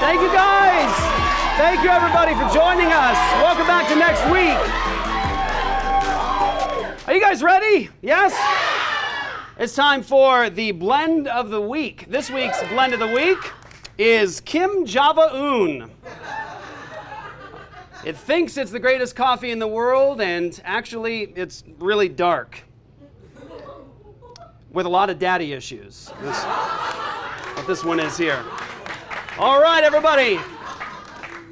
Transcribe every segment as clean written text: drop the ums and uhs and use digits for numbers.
Thank you, guys. Thank you, everybody, for joining us. Welcome back to next week. Are you guys ready? Yes? It's time for the blend of the week. This week's blend of the week is Kim Java Un. It thinks it's the greatest coffee in the world, and actually, it's really dark with a lot of daddy issues. What this one is here. All right, everybody.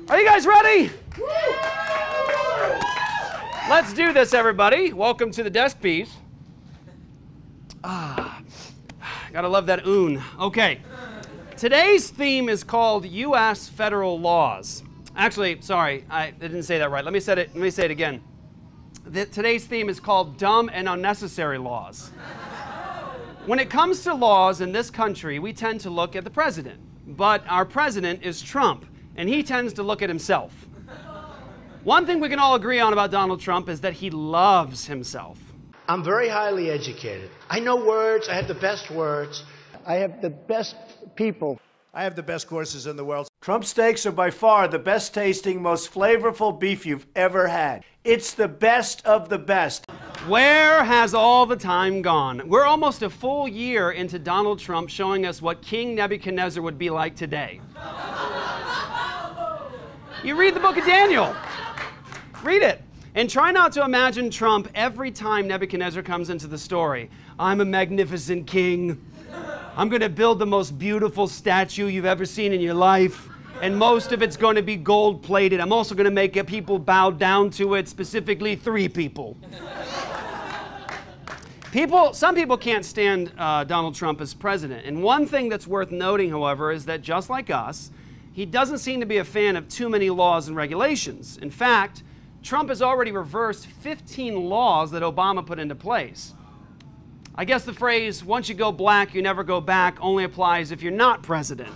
Are you guys ready? Let's do this, everybody. Welcome to the desk piece. Gotta love that un. Okay. Today's theme is called U.S. federal laws. Actually, sorry, I didn't say that right. Let me say it again. Today's theme is called dumb and unnecessary laws. When it comes to laws in this country, we tend to look at the president. But our president is Trump, and he tends to look at himself. One thing we can all agree on about Donald Trump is that he loves himself. I'm very highly educated. I know words. I have the best words. I have the best people. I have the best courses in the world. Trump steaks are by far the best tasting, most flavorful beef you've ever had. It's the best of the best. Where has all the time gone? We're almost a full year into Donald Trump showing us what King Nebuchadnezzar would be like today. You read the book of Daniel. Read it. And try not to imagine Trump every time Nebuchadnezzar comes into the story. I'm a magnificent king. I'm going to build the most beautiful statue you've ever seen in your life. And most of it's going to be gold-plated. I'm also going to make people bow down to it, specifically 3 people. Some people can't stand Donald Trump as president. And one thing that's worth noting, however, is that just like us, he doesn't seem to be a fan of too many laws and regulations. In fact, Trump has already reversed 15 laws that Obama put into place. I guess the phrase, once you go black, you never go back, only applies if you're not president.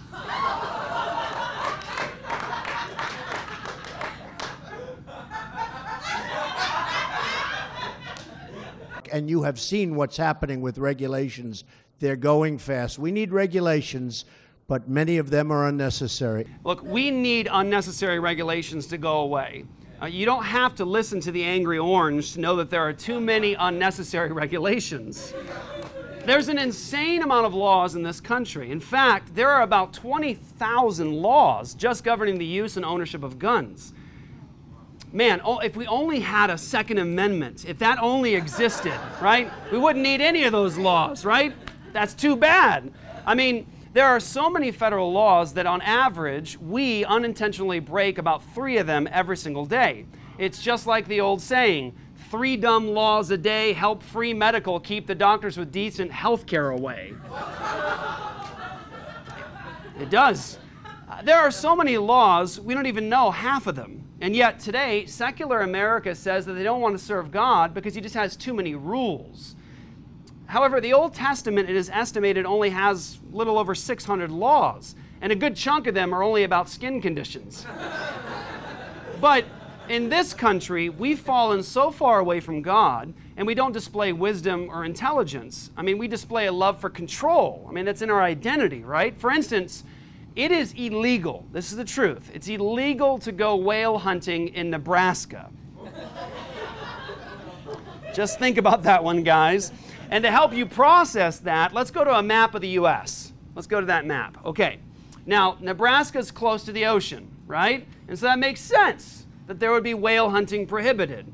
And you have seen what's happening with regulations. They're going fast. We need regulations, but many of them are unnecessary. Look, we need unnecessary regulations to go away. You don't have to listen to the angry orange to know that there are too many unnecessary regulations. There's an insane amount of laws in this country. In fact, there are about 20,000 laws just governing the use and ownership of guns. Man, if we only had a Second Amendment, if that only existed, right? We wouldn't need any of those laws, right? That's too bad. I mean, there are so many federal laws that on average, we unintentionally break about 3 of them every single day. It's just like the old saying, 3 dumb laws a day help free medical keep the doctors with decent health care away. It does. There are so many laws, we don't even know half of them. And yet today, secular America says that they don't want to serve God because he just has too many rules. However, the Old Testament, it is estimated, only has a little over 600 laws, and a good chunk of them are only about skin conditions. But in this country, we've fallen so far away from God, and we don't display wisdom or intelligence. I mean, we display a love for control. I mean, that's in our identity, right? For instance, it is illegal, this is the truth, it's illegal to go whale hunting in Nebraska. Just think about that one, guys. And to help you process that, let's go to a map of the U.S. Let's go to that map. Okay. Now, Nebraska's close to the ocean, right? And so that makes sense that there would be whale hunting prohibited.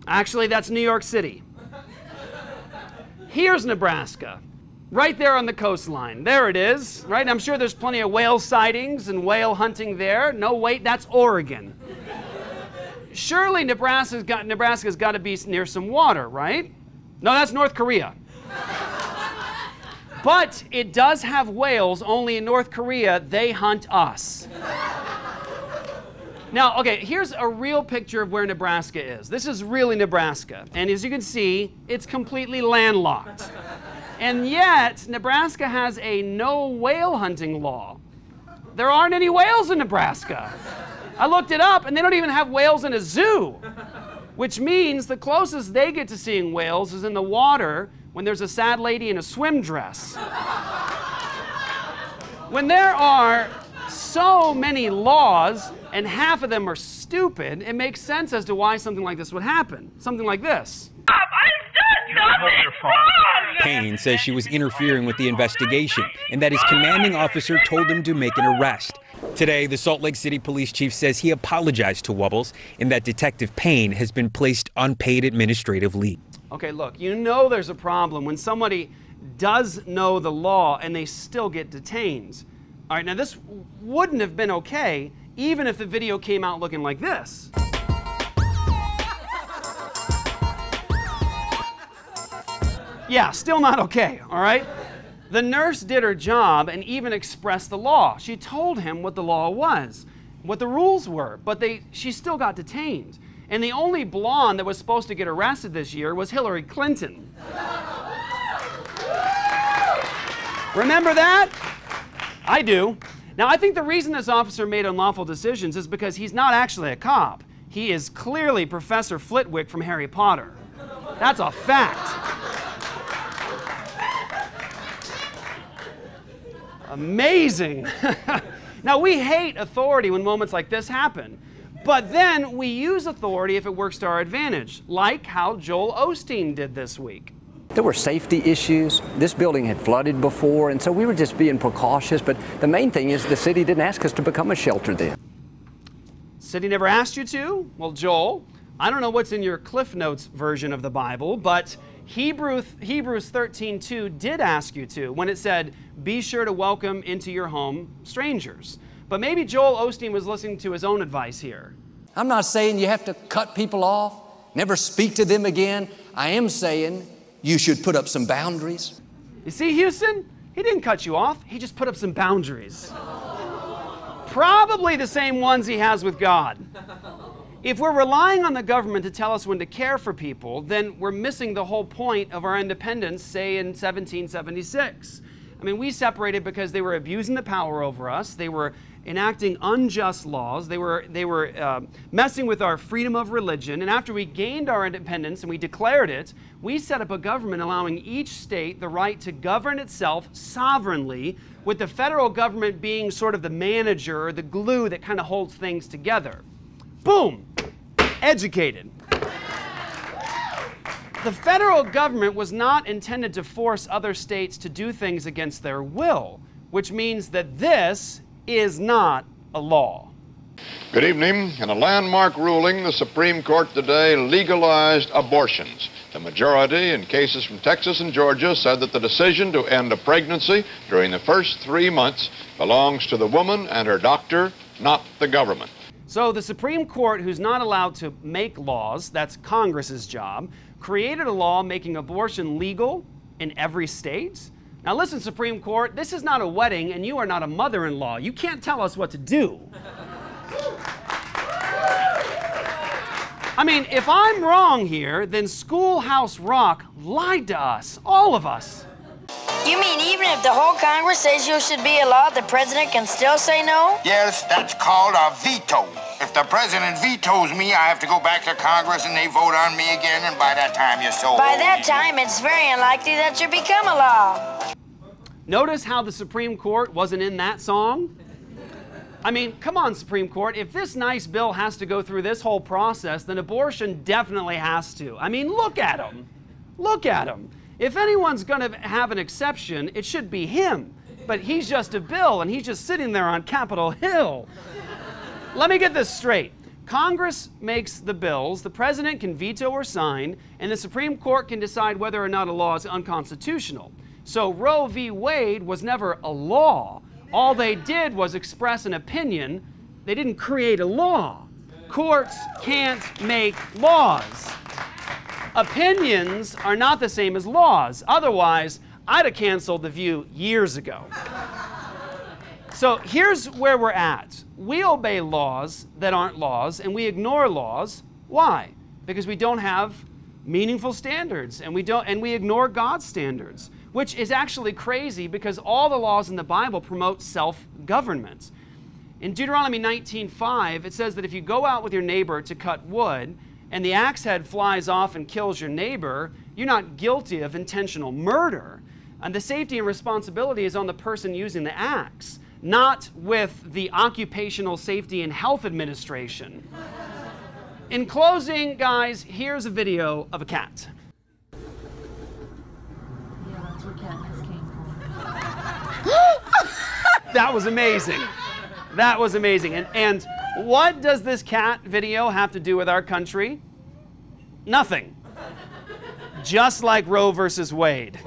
Actually, that's New York City. Here's Nebraska, right there on the coastline. There it is, right? I'm sure there's plenty of whale sightings and whale hunting there. No, wait, that's Oregon. Surely Nebraska's got to be near some water, right? No, that's North Korea. But it does have whales, only in North Korea, they hunt us. Now, okay, here's a real picture of where Nebraska is. This is really Nebraska. And as you can see, it's completely landlocked. And yet, Nebraska has a no whale hunting law. There aren't any whales in Nebraska. I looked it up, and they don't even have whales in a zoo. Which means the closest they get to seeing whales is in the water when there's a sad lady in a swim dress. When there are so many laws, and half of them are stupid, it makes sense as to why something like this would happen. Something like this. Payne says she was interfering with the investigation and that his commanding officer told him to make an arrest. Today, the Salt Lake City police chief says he apologized to Wubbles and that Detective Payne has been placed on paid administrative leave. Okay, look, you know there's a problem when somebody does know the law and they still get detained. All right, now this wouldn't have been okay even if the video came out looking like this. Yeah, still not okay, all right? The nurse did her job and even expressed the law. She told him what the law was, what the rules were, but she still got detained. And the only blonde that was supposed to get arrested this year was Hillary Clinton. Remember that? I do. Now, I think the reason this officer made unlawful decisions is because he's not actually a cop. He is clearly Professor Flitwick from Harry Potter. That's a fact. Amazing. Now, we hate authority when moments like this happen, but then we use authority if it works to our advantage, like how Joel Osteen did this week. There were safety issues. This building had flooded before, and so we were just being precautious, but the main thing is the city didn't ask us to become a shelter then. City never asked you to? Well, Joel, I don't know what's in your Cliff Notes version of the Bible, but Hebrews 13:2 did ask you to when it said, be sure to welcome into your home strangers. But maybe Joel Osteen was listening to his own advice here. I'm not saying you have to cut people off, never speak to them again. I am saying you should put up some boundaries. You see, Houston? He didn't cut you off. He just put up some boundaries. Probably the same ones he has with God. If we're relying on the government to tell us when to care for people, then we're missing the whole point of our independence, say in 1776. I mean, we separated because they were abusing the power over us. They were enacting unjust laws. They were messing with our freedom of religion. And after we gained our independence and we declared it, we set up a government allowing each state the right to govern itself sovereignly, with the federal government being sort of the manager, the glue that kind of holds things together. Boom! Educated. The federal government was not intended to force other states to do things against their will, which means that this is not a law. Good evening. In a landmark ruling, the Supreme Court today legalized abortions. The majority in cases from Texas and Georgia said that the decision to end a pregnancy during the first 3 months belongs to the woman and her doctor, not the government. So the Supreme Court, who's not allowed to make laws, that's Congress's job, created a law making abortion legal in every state. Now listen, Supreme Court, this is not a wedding and you are not a mother-in-law. You can't tell us what to do. I mean, if I'm wrong here, then Schoolhouse Rock lied to us, all of us. You mean even if the whole Congress says you should be a law, the president can still say no? Yes, that's called a veto. If the president vetoes me, I have to go back to Congress and they vote on me again, and by that time you're so old. By that time, it's very unlikely that you become a law. Notice how the Supreme Court wasn't in that song? I mean, come on, Supreme Court. If this nice bill has to go through this whole process, then abortion definitely has to. I mean, look at him. Look at him. If anyone's going to have an exception, it should be him. But he's just a bill, and he's just sitting there on Capitol Hill. Let me get this straight. Congress makes the bills, the president can veto or sign, and the Supreme Court can decide whether or not a law is unconstitutional. So Roe v. Wade was never a law. All they did was express an opinion. They didn't create a law. Courts can't make laws. Opinions are not the same as laws. Otherwise, I'd have canceled The View years ago. So here's where we're at. We obey laws that aren't laws, and we ignore laws. Why? Because we don't have meaningful standards, and we ignore God's standards, which is actually crazy because all the laws in the Bible promote self-government. In Deuteronomy 19:5, it says that if you go out with your neighbor to cut wood, and the axe head flies off and kills your neighbor, you're not guilty of intentional murder. And the safety and responsibility is on the person using the axe. not with the Occupational Safety and Health Administration. In closing, guys, here's a video of a cat. Yeah, that's where Katniss came from. That was amazing. That was amazing. And what does this cat video have to do with our country? Nothing. Just like Roe versus Wade.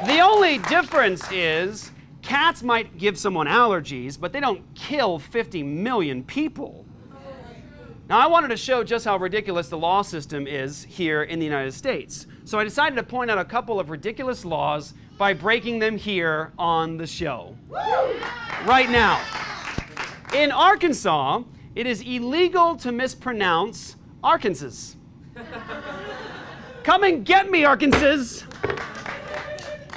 The only difference is cats might give someone allergies, but they don't kill 50 million people. Now, I wanted to show just how ridiculous the law system is here in the United States. So I decided to point out a couple of ridiculous laws by breaking them here on the show. Right now. In Arkansas, it is illegal to mispronounce Arkansas. Come and get me, Arkansas!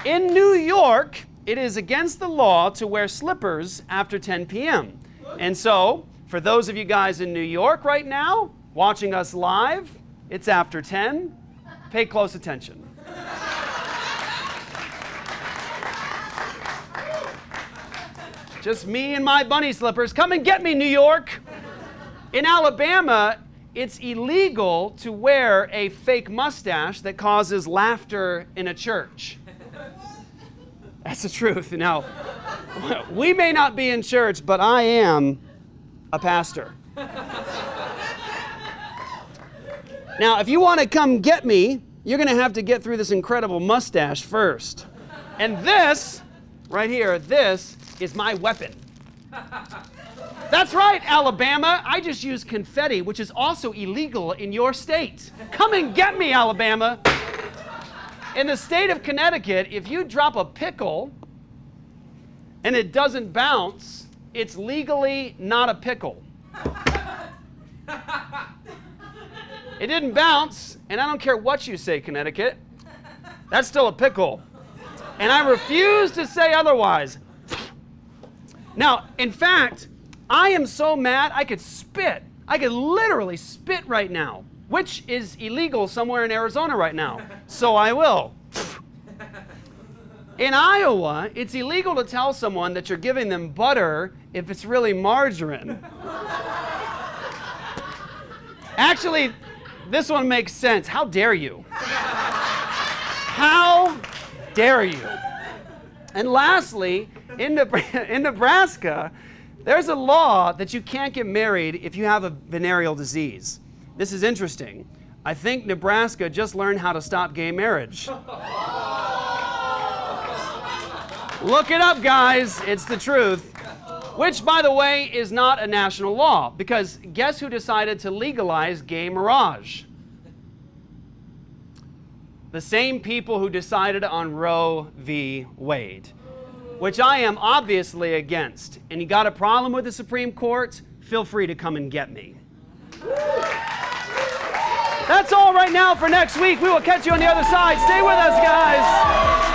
In New York, it is against the law to wear slippers after 10 p.m. And so, for those of you guys in New York right now, watching us live, it's after 10. Pay close attention. Just me and my bunny slippers. Come and get me, New York! In Alabama, it's illegal to wear a fake mustache that causes laughter in a church. That's the truth. Now, we may not be in church, but I am a pastor. Now, if you want to come get me, you're going to have to get through this incredible mustache first. And this, right here, this is my weapon. That's right, Alabama. I just used confetti, which is also illegal in your state. Come and get me, Alabama. In the state of Connecticut, if you drop a pickle and it doesn't bounce, it's legally not a pickle. It didn't bounce, and I don't care what you say, Connecticut. That's still a pickle. And I refuse to say otherwise. Now, in fact, I am so mad I could spit. I could literally spit right now, which is illegal somewhere in Arizona right now. So I will. In Iowa, it's illegal to tell someone that you're giving them butter if it's really margarine. Actually, this one makes sense. How dare you? How dare you? And lastly, in Nebraska, there's a law that you can't get married if you have a venereal disease. This is interesting. I think Nebraska just learned how to stop gay marriage. Look it up, guys. It's the truth. Which, by the way, is not a national law, because guess who decided to legalize gay marriage? The same people who decided on Roe v. Wade, which I am obviously against. And you got a problem with the Supreme Court? Feel free to come and get me. That's all right now for next week. We will catch you on the other side. Stay with us, guys.